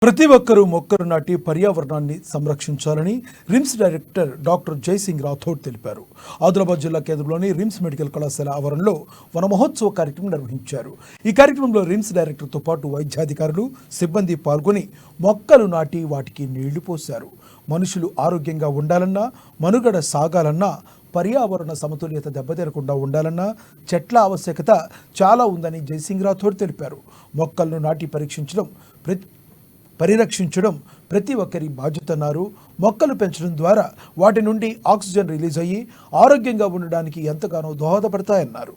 ప్రతి ఒక్కరూ మొక్కలు నాటి పర్యావరణాన్ని సంరక్షించాలని RIMS director doctor Jaisingh Rathod తెలిపారు. ఆదిలాబాద్ జిల్లా కేంద్రంలోని రిమ్స్ మెడికల్ కళాశాల ఆవరణలో వన మహోత్సవ కార్యక్రమం నిర్వహించారు. ఈ కార్యక్రమంలో రిమ్స్ డైరెక్టర్తో పాటు వైద్యాధికారులు, సిబ్బంది పాల్గొని మొక్కలు నాటి వాటికి నీళ్లు పోశారు. మనుషులు ఆరోగ్యంగా ఉండాలన్నా, మనుగడ సాగాలన్నా, పర్యావరణ సమతుల్యత దెబ్బతినకుండా ఉండాలన్నా చెట్ల ఆవశ్యకత చాలా ఉందని జైసింగ్ రాథోడ్ తెలిపారు. మొక్కలను నాటి పరిరక్షించడం ప్రతి ఒక్కరి బాధ్యత అన్నారు. మొక్కలు పెంచడం ద్వారా వాటి నుండి ఆక్సిజన్ రిలీజ్ అయ్యి ఆరోగ్యంగా ఉండడానికి ఎంతగానో దోహదపడతాయన్నారు.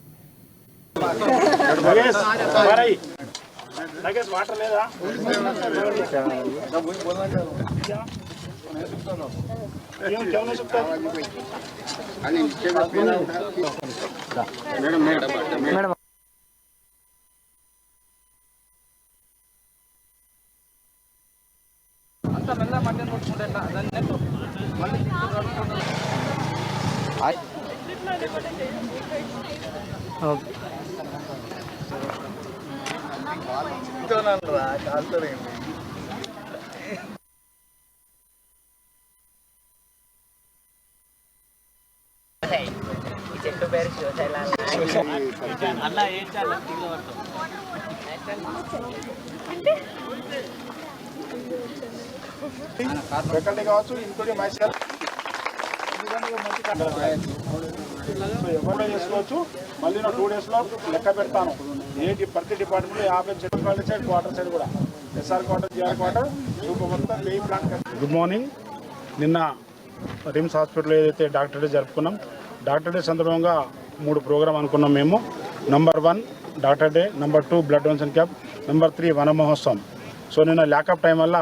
చెట్టు పేరు అలా ఏం చాలా ఫ్యాకల్టీ కావచ్చు, ఇంక్లూడింగ్ మైసెల్ఫ్ ఎవరిలో చేసుకోవచ్చు. మళ్ళీ 2 డేస్లో లెక్క పెడతాను. ప్రతి డిపార్ట్మెంట్లో 50 చెట్లు సైడ్ క్వార్టర్ సైడ్ కూడా ఎస్ఆర్ క్వార్టర్, జిఆర్ క్వార్టర్ మొత్తం వెయ్యి ప్లాంట్. Good morning. నిన్న రిమ్స్ హాస్పిటల్లో ఏదైతే డాక్టర్ డే జరుపుకున్నాం, డాక్టర్ డే సందర్భంగా 3 ప్రోగ్రాం అనుకున్నాం మేము. Number 1 doctor day, number 2 blood donation camp, number 3 వన మహోత్సవం. సో నిన్న ల్యాకప్ టైం వల్ల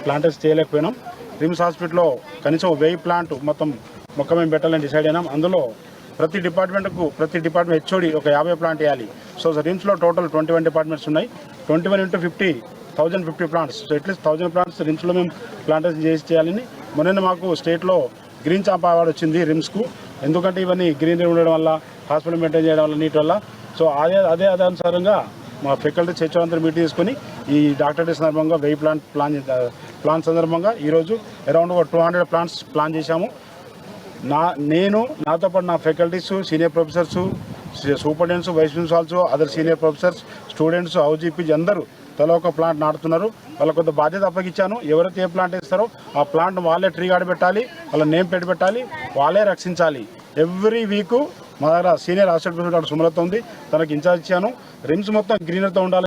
ప్లాంటర్స్ చేయలేకపోయినాం. రిమ్స్ హాస్పిటల్లో కనీసం 1000 ప్లాంట్ మొత్తం మొక్క మేము పెట్టాలని డిసైడ్ అయినాం. అందులో ప్రతి డిపార్ట్మెంట్ హెచ్ఓడి ఒక 50 ప్లాంట్ వేయాలి. సో రిమ్స్లో టోటల్ 21 డిపార్ట్మెంట్స్ ఉన్నాయి. 21 × 50 1050 ప్లాంట్స్. సో అట్లీస్ట్ 1000 ప్లాంట్స్ రిమ్స్లో మేము ప్లాంటేషన్ చేయాలని. మొన్న మాకు స్టేట్లో గ్రీన్ చాంప్ అవార్డు వచ్చింది రిమ్స్కు. ఎందుకంటే ఇవన్నీ గ్రీనరీ ఉండడం వల్ల, హాస్పిటల్ మెయింటైన్ చేయడం వల్ల, నీటి వల్ల. సో అదే అనుసారంగా మా ఫ్యాకల్టీ హెచ్ఓ అందరూ మీటింగ్ చేసుకుని ఈ డాక్టర్ డే సందర్భంగా 1000 ప్లాన్ సందర్భంగా ఈరోజు అరౌండ్ 200 ప్లాంట్స్ ప్లాన్ చేశాము. నాతో పాటు నా faculties, senior professors, superintendents, vice principals, other senior professors, students, హౌజీపీ అందరూ తల ఒక ప్లాంట్ నాటుతున్నారు. వాళ్ళ కొంత బాధ్యత అప్పగించాను. ఎవరైతే ఏ ప్లాంట్ వేస్తారో ఆ ప్లాంట్ వాళ్ళే ట్రీ గార్డ్ పెట్టాలి, వాళ్ళ నేమ్ పెట్టాలి, వాళ్ళే రక్షించాలి. ఎవ్రీ వీక్ మా దగ్గర senior assistant professor doctor Sumalatha ఉంది, తనకి ఇన్ఛార్జ్ ఇచ్చాను. రిమ్స్ మొత్తం గ్రీనరీతో ఉండాలి.